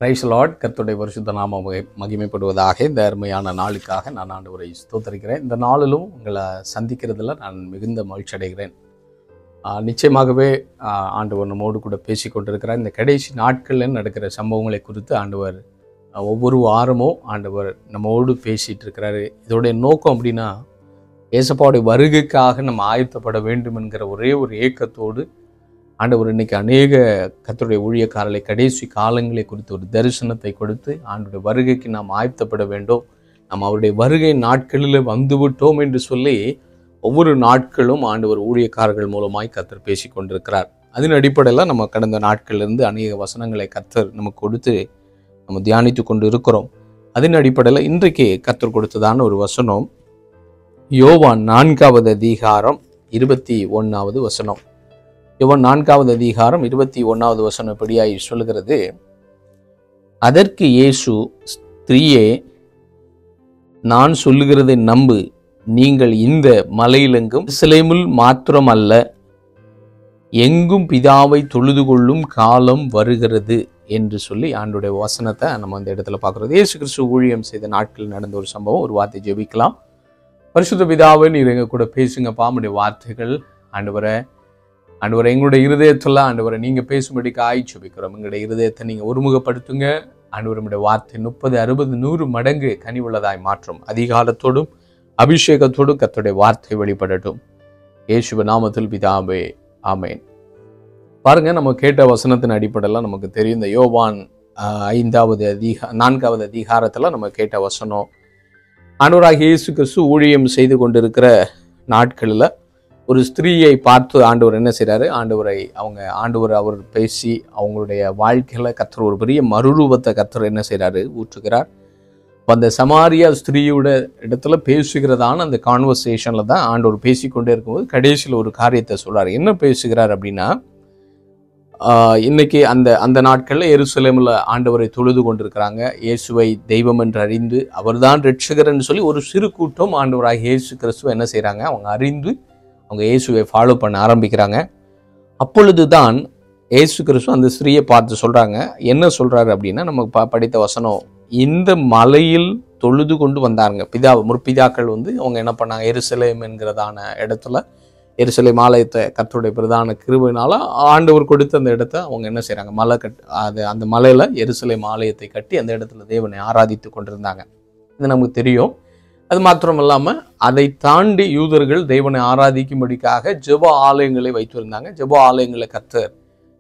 Price Lord. கர்த்தருடைய பரிசுத்த நாமம் மகிமைப்படுவதாக. இந்த அருமையான நாளுக்காக நான் ஆண்டவரை ஸ்தோத்திரிக்கிறேன். இந்த நாளிலும் உங்களை சந்திக்கிறதுல நான் மிகுந்த மகிழ்ச்சி அடைகிறேன். நிச்சயமாகவே ஆண்டவர் நம்மோடு கூட பேசி கொண்டிருக்கிறார். இந்த கடைசி நாட்களில் நடக்கிற சம்பவங்களை குறித்து ஆண்டவர் ஒவ்வொரு வாரமும் ஆண்டவர் நம்மோடு பேசிகிட்டு இருக்கிறாரு. இதோடைய நோக்கம் அப்படின்னா, ஏசப்பாவுடைய வருகைக்காக நம்ம ஆயத்தப்பட வேண்டும் என்கிற ஒரே ஒரு ஏக்கத்தோடு ஆண்டவர் இன்னைக்கு அநேக கர்த்தருடைய ஊழியக்காரர்களை கடைசி காலங்களை குறித்து ஒரு தரிசனத்தை கொடுத்து ஆண்டவருடைய வருகைக்கு நாம் ஆயத்தப்பட வேண்டும், நாம் அவருடைய வருகை நாட்களில் வந்துவிட்டோம் என்று சொல்லி ஒவ்வொரு நாட்களும் ஆண்டவர் ஊழியக்காரர்கள் மூலமாய் கர்த்தர் பேசி கொண்டிருக்கிறார். அதன் அடிப்படையில் நம்ம கடந்த நாட்களிலிருந்து அநேக வசனங்களை கர்த்தர் நமக்கு கொடுத்து நம்ம தியானித்து கொண்டு இருக்கிறோம். அதன் அடிப்படையில் இன்றைக்கு கர்த்தர் கொடுத்ததான ஒரு வசனம் யோவான் 4வது அதிகாரம் 21வது வசனம். யோவான் 4வது அதிகாரம் 21வது வசனம் இப்படியாய் சொல்லுகிறது: அதற்கு இயேசு, ஸ்திரீயே, நான் சொல்லுகிறதை நம்பு, நீங்கள் இந்த மலையிலெங்கும் எருசலேமில் மாத்திரம் அல்ல, எங்கும் பிதாவை தொழுது கொள்ளும் காலம் வருகிறது என்று சொல்லி ஆண்டவருடைய வசனத்தை நம்ம அந்த இடத்துல பார்க்குறது. இயேசு கிறிஸ்து ஊழியம் செய்த நாட்களில் நடந்த ஒரு சம்பவம். ஒரு வார்த்தை ஜெபிக்கலாம். பரிசுத்த பிதாவை, நீர் எங்க கூட பேசுங்கப்பா. நம்முடைய வார்த்தைகள் ஆண்டவரை எங்களுடைய இருதயத்தில் ஆண்டவரை நீங்கள் பேசும்படிக்காய் ஜெபிக்கிறோம். எங்களுடைய இருதயத்தை நீங்கள் ஒருமுகப்படுத்துங்க ஆண்டவர். நம்முடைய வார்த்தை 30, 60, 100 மடங்கு கனிவுள்ளதாய் மாற்றும். அதிகாலத்தோடும் அபிஷேகத்தோடும் கர்த்தருடைய வார்த்தை வெளிப்படட்டும். இயேசுவின் நாமத்தில் பிதாவே, ஆமேன். பாருங்க, நம்ம கேட்ட வசனத்தின் அடிப்படையில் நமக்கு தெரியும். இந்த யோவான் 4வது அதிகாரத்தில் நம்ம கேட்ட வசனம், ஆண்டவராகிய இயேசு கிறிஸ்து ஊழியம் செய்து கொண்டிருக்கிற நாட்களில் ஒரு ஸ்திரீயை பார்த்து ஆண்டவர் என்ன செய்கிறாரு, அவர் பேசி அவங்களுடைய வாழ்க்கையில் கர்த்தர் ஒரு பெரிய மறுரூபத்தை கர்த்தர் என்ன செய்கிறாரு, ஊற்றுகிறார். அந்த சமாரியா ஸ்திரீயோட இடத்துல பேசுகிறதான அந்த கான்வர்சேஷனில் தான் ஆண்டவர் பேசிக்கொண்டே இருக்கும்போது கடைசியில் ஒரு காரியத்தை சொல்கிறார். என்ன பேசுகிறார் அப்படின்னா, இன்னைக்கு அந்த நாட்களில் எருசலேமில் ஆண்டவரை தொழுது கொண்டிருக்கிறாங்க. இயேசுவை தெய்வம் என்று அறிந்து அவர்தான் ரட்சகர்ன்னு சொல்லி ஒரு சிறு கூட்டம் ஆண்டவராக இயேசு கிறிஸ்துவை என்ன செய்கிறாங்க, அவங்க அறிந்து அவங்க இயேசுவை ஃபாலோ பண்ண ஆரம்பிக்கிறாங்க. அப்பொழுது தான் இயேசு கிறிஸ்து அந்த ஸ்திரீயை பார்த்து சொல்கிறாங்க. என்ன சொல்கிறாரு அப்படின்னா, நமக்கு படித்த வசனம், இந்த மலையில் தொழுது கொண்டு வந்தாங்க முற்பிதாக்கள் அவங்க என்ன பண்ணாங்க, எருசலேம் என்கிறதான இடத்துல எருசலேம் ஆலயத்தை கர்த்தருடைய பிரதான கிருபையினால ஆண்டவர் கொடுத்த அந்த இடத்த அவங்க என்ன செய்கிறாங்க, அந்த மலையில் எருசலேம் ஆலயத்தை கட்டி அந்த இடத்துல தேவனை ஆராதித்து கொண்டிருந்தாங்க. இது நமக்கு தெரியும். அது மாத்திரம் இல்லாமல் அதை தாண்டி யூதர்கள் தேவனை ஆராதிக்கும்படிக்காக ஜெப ஆலயங்களை வைத்திருந்தாங்க. ஜெப ஆலயங்களை கர்த்தர்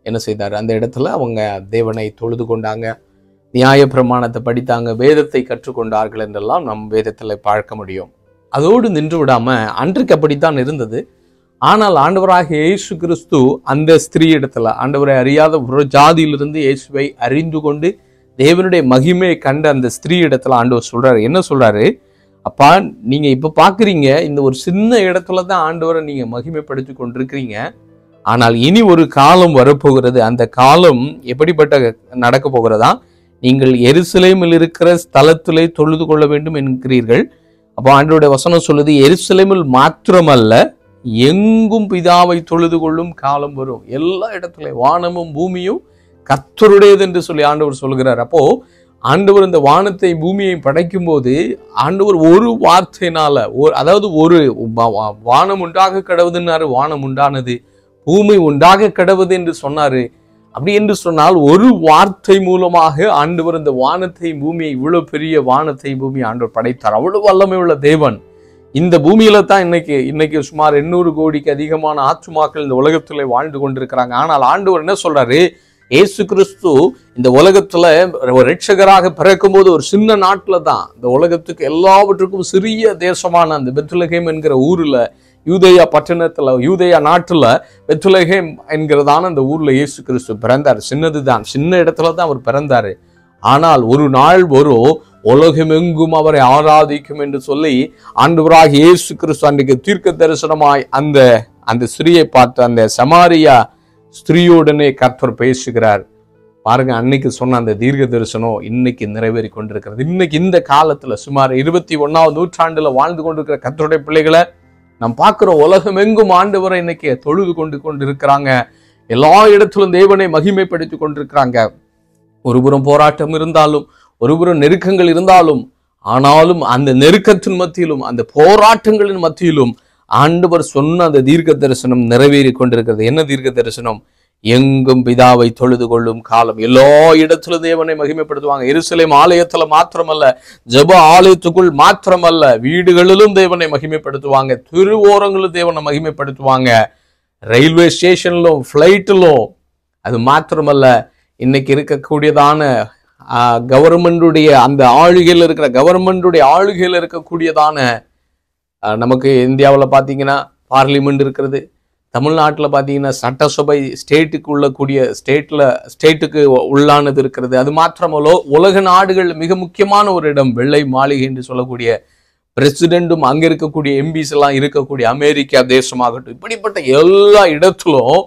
என்ன செய்தார், அந்த இடத்துல அவங்க தேவனை தொழுது கொண்டாங்க, நியாய பிரமாணத்தை படித்தாங்க, வேதத்தை கற்றுக்கொண்டார்கள் என்றெல்லாம் நம் வேதத்தில் பார்க்க முடியும். அதோடு நின்று விடாமல் அன்றைக்கு அப்படித்தான் இருந்தது. ஆனால் ஆண்டவராக இயேசு கிறிஸ்து அந்த ஸ்திரீ இடத்துல, ஆண்டவரை அறியாத ஒரு ஜாதியிலிருந்து இயேசுவை அறிந்து கொண்டு தேவனுடைய மகிமையை கண்ட அந்த ஸ்திரீ இடத்துல ஆண்டவர் சொல்றாரு. என்ன சொல்றாரு, அப்பா, நீங்க இப்ப பாக்குறீங்க, இந்த ஒரு சின்ன இடத்துல தான் ஆண்டவரை நீங்க மகிமைப்படுத்தி கொண்டிருக்கிறீங்க. ஆனால் இனி ஒரு காலம் வரப்போகிறது. அந்த காலம் எப்படிப்பட்ட நடக்க போகிறதா, நீங்கள் எருசலேமில் இருக்கிற ஸ்தலத்திலே தொழுது கொள்ள வேண்டும் என்கிறீர்கள். அப்போ ஆண்டவருடைய வசனம் சொல்லுது, எருசலேமில் மாத்திரமல்ல, எங்கும் பிதாவை தொழுது கொள்ளும் காலம் வரும். எல்லா இடத்துலையும் வானமும் பூமியும் கர்த்தருடையது என்று சொல்லி ஆண்டவர் சொல்கிறார். அப்போ ஆண்டவர் இந்த வானத்தை பூமியை படைக்கும் போது ஆண்டவர் ஒரு வார்த்தையினால, அதாவது ஒரு வானம் உண்டாக கடவுதுன்னாரு, வானம் உண்டானது. பூமி உண்டாக கடவுது என்று சொன்னாரு. அப்படி என்று சொன்னால் ஒரு வார்த்தை மூலமாக ஆண்டவர் இந்த வானத்தை பூமியை, இவ்வளவு பெரிய வானத்தை பூமி ஆண்டவர் படைத்தார். அவ்வளவு வல்லமை உள்ள தேவன் இந்த பூமியில தான் இன்னைக்கு சுமார் 800 கோடிக்கு அதிகமான ஆத்துமாக்கள் இந்த உலகத்துல வாழ்ந்து கொண்டிருக்கிறாங்க. ஆனால் ஆண்டவர் என்ன சொல்றாரு, இயேசு கிறிஸ்து இந்த உலகத்துல ஒரு ரட்சகராக பிறக்கும் போது ஒரு சின்ன நாட்டுல தான், இந்த உலகத்துக்கு எல்லாவற்றுக்கும் சிறிய தேசமான அந்த பெத்லகேம் என்கிற ஊர்ல, யூதேயா பட்டணத்துல, யூதேயா நாட்டுல பெத்லகேம் என்கிறதான அந்த ஊர்ல இயேசு கிறிஸ்து பிறந்தார். சின்னதுதான், சின்ன இடத்துல தான் அவர் பிறந்தாரு. ஆனால் ஒரு நாள் வரும், உலகமெங்கும் அவரை ஆராதிக்கும் என்று சொல்லி ஆண்டவராக இயேசு கிறிஸ்து அன்றைக்கு தீர்க்க தரிசனமாய் அந்த ஸ்திரீயை பார்த்து அந்த சமாரியா ஸ்திரீயோடனே கர்த்தர் பேசுகிறார். பாருங்க, அன்னைக்கு சொன்ன அந்த தீர்க்க தரிசனம் இன்னைக்கு நிறைவேறி கொண்டிருக்கிறது. இன்னைக்கு இந்த காலத்துல சுமார் 21வது நூற்றாண்டுல வாழ்ந்து கொண்டிருக்கிற கர்த்தருடைய பிள்ளைகளை நாம் பார்க்கிறோம். உலகம் எங்கும் ஆண்டவரை இன்னைக்கு தொழுது கொண்டிருக்கிறாங்க. எல்லா இடத்திலும் தேவனை மகிமைப்படுத்தி கொண்டிருக்கிறாங்க. ஒருபுறம் போராட்டம் இருந்தாலும், ஒருபுறம் நெருக்கங்கள் இருந்தாலும், ஆனாலும் அந்த நெருக்கத்தின் மத்தியிலும், அந்த போராட்டங்களின் மத்தியிலும் ஆண்டவர் சொன்ன அந்த தீர்க்க தரிசனம் நிறைவேறி கொண்டிருக்கிறது. என்ன தீர்க்க தரிசனம்? எங்கும் பிதாவை தொழுது கொள்ளும் காலம். எல்லா இடத்திலும் தேவனை மகிமைப்படுத்துவாங்க. எருசலேம் ஆலயத்துல மாத்திரமல்ல, ஜெப ஆலயத்துக்குள் மாத்திரமல்ல, வீடுகளிலும் தேவனை மகிமைப்படுத்துவாங்க, திருவோரங்களும் தேவனை மகிமைப்படுத்துவாங்க, ரயில்வே ஸ்டேஷன்லும் ஃபிளைட்டிலும். அது மாத்திரமல்ல, இன்னைக்கு இருக்கக்கூடியதான கவர்மெண்டுடைய அந்த ஆளுகையில் இருக்கிற கவர்மெண்டுடைய ஆளுகையில் இருக்கக்கூடியதான நமக்கு இந்தியாவில் பார்த்தீங்கன்னா பார்லிமெண்ட் இருக்கிறது. தமிழ்நாட்டில் பார்த்தீங்கன்னா சட்டசபை ஸ்டேட்டுக்கு உள்ளக்கூடிய ஸ்டேட்டுக்கு உள்ளானது இருக்கிறது. அது மாத்திரமல்ல, உலக நாடுகள் மிக முக்கியமான ஒரு இடம் வெள்ளை மாளிகை என்று சொல்லக்கூடிய பிரசிடென்ட்டும் அங்க இருக்கக்கூடிய எம்பிஸ் எல்லாம் இருக்கக்கூடிய அமெரிக்கா தேசமாகட்டும், இப்படிப்பட்ட எல்லா இடத்திலும்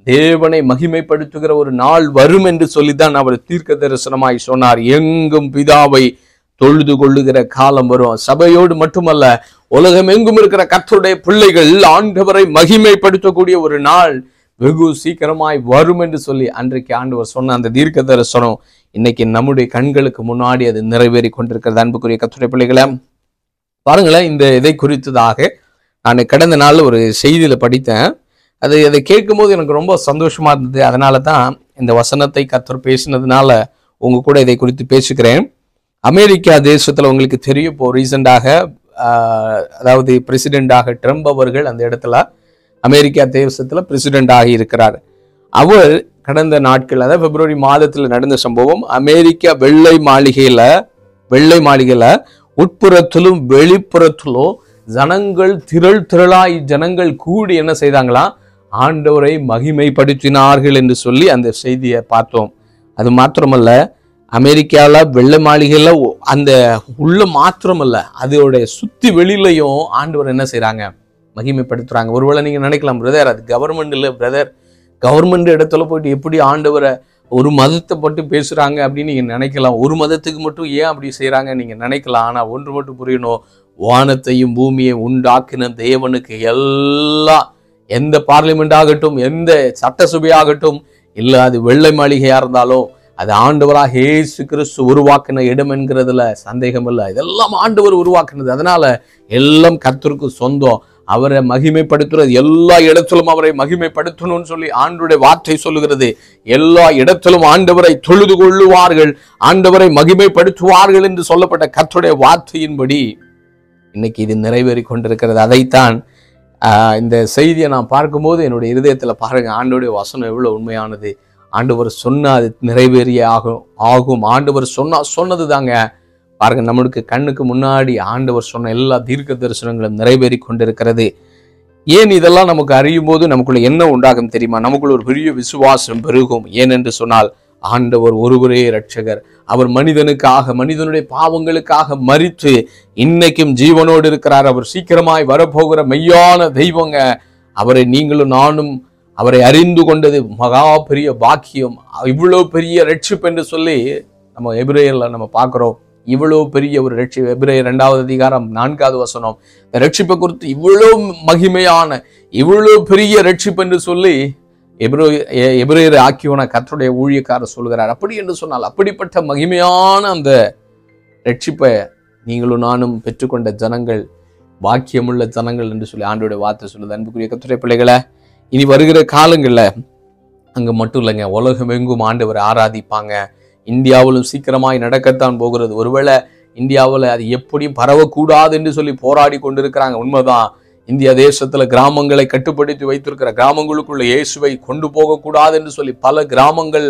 தேவனை மகிமைப்படுத்துகிற ஒரு நாள் வரும் என்று சொல்லித்தான் அவர் தீர்க்க தரிசனமாய் சொன்னார். எங்கும் பிதாவை தொழுது கொள்ளுகிற காலம் வரும். சபையோடு மட்டுமல்ல, உலகம் எங்கும் இருக்கிற கர்த்தருடைய பிள்ளைகள் ஆண்டவரை மகிமைப்படுத்தக்கூடிய ஒரு நாள் வெகு சீக்கிரமாய் வரும் என்று சொல்லி அன்றைக்கு ஆண்டவர் சொன்ன அந்த தீர்க்க தரிசனம் இன்னைக்கு நம்முடைய கண்களுக்கு முன்னாடி அது நிறைவேறி கொண்டிருக்கிறது. அன்புக்குரிய கர்த்தருடைய பிள்ளைகளை பாருங்களேன், இந்த இதை குறித்ததாக நான் கடந்த நாள் ஒரு செய்தியில படித்தேன். அதை கேட்கும்போது எனக்கு ரொம்ப சந்தோஷமா இருந்தது. அதனால தான் இந்த வசனத்தை கர்த்தர் பேசினதுனால உங்க கூட இதை குறித்து பேசுகிறேன். அமெரிக்கா தேசத்துல உங்களுக்கு தெரியும், இப்போ ரீசெண்டாக அதாவது பிரசிடென்டாக ட்ரம்ப் அவர்கள் அந்த இடத்துல அமெரிக்கா தேசத்துல பிரசிடென்ட் ஆகி இருக்கிறார். அவர் கடந்த நாட்கள், அதாவது பிப்ரவரி மாதத்துல நடந்த சம்பவம், அமெரிக்கா வெள்ளை மாளிகையில உட்புறத்திலும் வெளிப்புறத்திலும் ஜனங்கள் திரளாய் ஜனங்கள் கூடி என்ன செய்தாங்களாம்? ஆண்டவரை மகிமைப்படுத்தினார்கள் என்று சொல்லி அந்த செய்தியை பார்த்தோம். அது மாத்திரமல்ல, அமெரிக்காவில் வெள்ளை மாளிகையில் அந்த உள்ள மாத்திரமல்ல, அதோடைய சுத்தி வெளியிலையும் ஆண்டவர் என்ன செய்யறாங்க? மகிமைப்படுத்துறாங்க. ஒருவேளை நீங்க நினைக்கலாம், பிரதர் அது கவர்மெண்ட் இல்லை பிரதர், கவர்மெண்ட் இடத்துல போயிட்டு எப்படி ஆண்டவரை ஒரு மதத்தை பட்டு பேசுறாங்க அப்படின்னு நீங்க நினைக்கலாம். ஒரு மதத்துக்கு மட்டும் ஏன் அப்படி செய்யறாங்க நீங்க நினைக்கலாம். ஆனா ஒன்று மட்டும் புரியணும், வானத்தையும் பூமியை உண்டாக்கின தேவனுக்கு எல்லாம், எந்த பார்லிமெண்ட் ஆகட்டும், எந்த சட்டசபை ஆகட்டும், இல்ல அது வெள்ளை மாளிகையா இருந்தாலும், அது ஆண்டவராக இயேசு கிறிஸ்து உருவாக்கின இடம் என்கிறதுல சந்தேகம் இல்லை. இதெல்லாம் ஆண்டவர் உருவாக்குனது. அதனால எல்லாம் கர்த்தருக்கு சொந்தம். அவரை மகிமைப்படுத்துறது, எல்லா இடத்திலும் அவரை மகிமைப்படுத்தணும்னு சொல்லி ஆண்டவருடைய வார்த்தை சொல்லுகிறது. எல்லா இடத்திலும் ஆண்டவரை தொழுது கொள்ளுவார்கள், ஆண்டவரை மகிமைப்படுத்துவார்கள் என்று சொல்லப்பட்ட கர்த்தருடைய வார்த்தையின்படி இன்னைக்கு இது நிறைவேறி கொண்டிருக்கிறது. அதைத்தான் இந்த செய்தியை நான் பார்க்கும்போது என்னுடைய இருதயத்துல பாருங்க, ஆண்டவருடைய வசனம் எவ்வளவு உண்மையானது. ஆண்டவர் சொன்னா அது நிறைவேறிய ஆகும். ஆண்டவர் சொன்னது தாங்க. பாருங்க, நம்மளுக்கு கண்ணுக்கு முன்னாடி ஆண்டவர் சொன்ன எல்லா தீர்க்க தரிசனங்களும் நிறைவேறி கொண்டிருக்கிறது. ஏன் இதெல்லாம் நமக்கு அறியும் போது நமக்குள்ள என்ன உண்டாகும் தெரியுமா? நமக்குள்ள ஒரு பெரிய விசுவாசம் பெருகும். ஏனென்று சொன்னால், ஆண்டவர் ஒருவரே இரட்சகர். அவர் மனிதனுக்காக, மனிதனுடைய பாவங்களுக்காக மரித்து இன்னைக்கும் ஜீவனோடு இருக்கிறார். அவர் சீக்கிரமாய் வரப்போகிற மெய்யான தெய்வங்க. அவரை நீங்களும் நானும் அவரை அறிந்து கொண்டது மகா பெரிய பாக்கியம். இவ்வளவு பெரிய ரட்சிப்பு என்று சொல்லி நம்ம எபிரேயர்ல நம்ம பார்க்கிறோம். இவ்வளவு பெரிய ஒரு ரட்சிப்பு, எபிரேயர் 2வது அதிகாரம் 4வது வசனம், ரட்சிப்பை குறித்து இவ்வளவு மகிமையான, இவ்வளவு பெரிய ரட்சிப்பு என்று சொல்லி எபிரேயர் ஆக்கியோன கர்த்தருடைய ஊழியக்காரர் சொல்கிறார். அப்படி என்று சொன்னால், அப்படிப்பட்ட மகிமையான அந்த ரட்சிப்பை நீங்களும் நானும் பெற்றுக்கொண்ட ஜனங்கள் பாக்கியமுள்ள ஜனங்கள் என்று சொல்லி ஆண்டவருடைய வார்த்தை சொல்லுது. அன்புக்குரிய கர்த்தருடைய பிள்ளைகளை, இனி வருகிற காலங்களில் அங்கே மட்டும் இல்லைங்க, உலகம் எங்கும் ஆண்டவரை ஆராதிப்பாங்க. இந்தியாவிலும் சீக்கிரமாய் நடக்கத்தான் போகிறது. ஒருவேளை இந்தியாவில் அது எப்படியும் பரவக்கூடாது என்று சொல்லி போராடி கொண்டிருக்கிறாங்க. உண்மைதான். இந்திய தேசத்துல கிராமங்களை கட்டுப்படுத்தி வைத்திருக்கிற, கிராமங்களுக்குள்ள இயேசுவை கொண்டு போகக்கூடாது என்று சொல்லி பல கிராமங்கள்,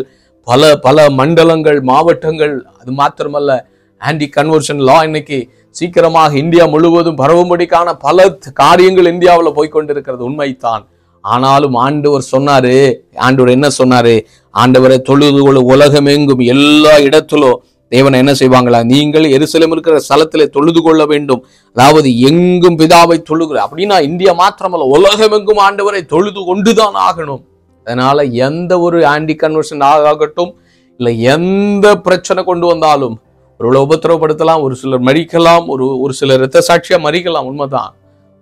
பல மண்டலங்கள், மாவட்டங்கள், அது மாத்திரமல்ல ஆன்டி கன்வர்ஷன் லா இன்னைக்கு சீக்கிரமாக இந்தியா முழுவதும் பரவும்படிக்கான பல காரியங்கள் இந்தியாவில் போய்கொண்டிருக்கிறது. உண்மைத்தான். ஆனாலும் ஆண்டவர் சொன்னாரு, ஆண்டவர் என்ன சொன்னாரு? ஆண்டவரை தொழுது கொள்ள உலகம் எங்கும் எல்லா இடத்திலும் தேவனை என்ன செய்வாங்களா? நீங்கள் எருசலேம் இருக்கிற ஸ்தலத்திலே தொழுது கொள்ள வேண்டும். அதாவது எங்கும் பிதாவை தொழுகிற, அப்படின்னா இந்தியா மாத்திரமல்ல, உலகம் எங்கும் ஆண்டவரை தொழுது கொண்டுதான் ஆகணும். அதனால எந்த ஒரு ஆன்டி கன்வர்ஷன் ஆகட்டும், இல்லை எந்த பிரச்சனை கொண்டு வந்தாலும், ஒரு உபத்திரவப்படுத்தலாம், ஒரு சிலர் மறிக்கலாம், ஒரு சிலர் இரத்த சாட்சியா மறிக்கலாம். உண்மைதான்.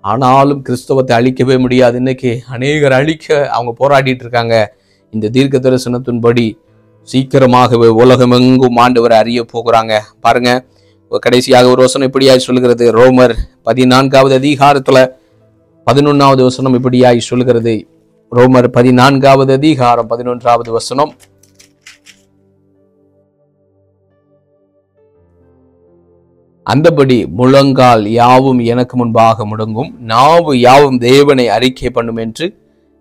ஆனாலும் கிறிஸ்தவத்தை அழிக்கவே முடியாது. இன்னைக்கு அநேகர் அழிக்க அவங்க போராடிட்டு இருக்காங்க. இந்த தீர்க்க தரிசனத்தின்படி சீக்கிரமாகவே உலகமெங்கும் ஆண்டவரை அறிய போகிறாங்க. பாருங்க, கடைசியாக ஒரு வசனம் இப்படியாய் சொல்லுகிறது. ரோமர் 14வது அதிகாரத்துல 11வது வசனம் இப்படியாய் சொல்லுகிறது. ரோமர் 14வது அதிகாரம் 11வது வசனம், அந்தபடி முழங்கால் யாவும் எனக்கு முன்பாக முடங்கும், நாவு யாவும் தேவனை அறிக்கை பண்ணும் என்று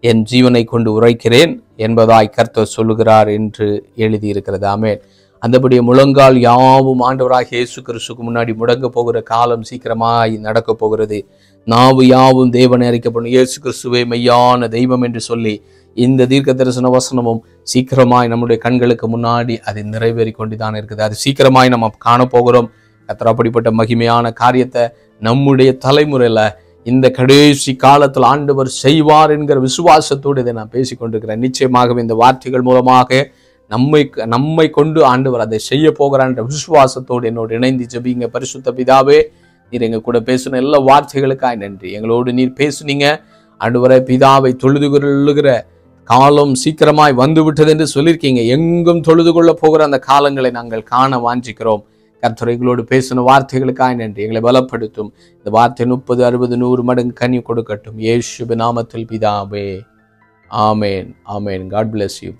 என் ஜீவனை கொண்டு உரைக்கிறேன் என்பதாய் கர்த்தர் சொல்லுகிறார் என்று எழுதியிருக்கிறது. ஆமென். அந்தபடி முழங்கால் யாவும் ஆண்டவராக இயேசு கிறிஸ்துக்கு முன்னாடி முடங்க போகிற காலம் சீக்கிரமாய் நடக்க போகிறது. நாவு யாவும் தேவனை அறிக்கப்படும், இயேசு கிறிஸ்துவே மெய்யான தெய்வம் என்று சொல்லி இந்த தீர்க்க தரிசன வசனமும் சீக்கிரமாய் நம்முடைய கண்களுக்கு முன்னாடி அது நிறைவேறி கொண்டுதான் இருக்குது. அது சீக்கிரமாய் நம்ம காணப்போகிறோம். கர்த்தர் அப்படிப்பட்ட மகிமையான காரியத்தை நம்முடைய தலைமுறையில இந்த கடைசி காலத்தில் ஆண்டவர் செய்வார் என்கிற விசுவாசத்தோடு இதை நான் பேசிக்கொண்டிருக்கிறேன். நிச்சயமாகவே இந்த வார்த்தைகள் மூலமாக நம்மை கொண்டு ஆண்டவர் அதை செய்ய போகிறார் என்ற விசுவாசத்தோடு என்னோடு இணைந்து ஜெபிங்க. பரிசுத்த பிதாவே, நீர் எங்க கூட பேசின எல்லா வார்த்தைகளுக்காய் நன்றி. எங்களோடு நீர் பேசுனீங்க ஆண்டவரே. பிதாவை தொழுது கொள்ளுகிற காலம் சீக்கிரமாய் வந்து விட்டது என்று சொல்லியிருக்கீங்க. எங்கும் தொழுது கொள்ள போகிற அந்த காலங்களை நாங்கள் காண வாஞ்சிக்கிறோம். கர்த்தர் எங்களோடு பேசின வார்த்தைகளுக்காய் நன்றி. எங்களை பலப்படுத்தும். இந்த வார்த்தை 30, 60, 100 மடங்கு கனி கொடுக்கட்டும். இயேசுவின் நாமத்தில் பிதாவே, ஆமேன். ஆமேன். God bless you.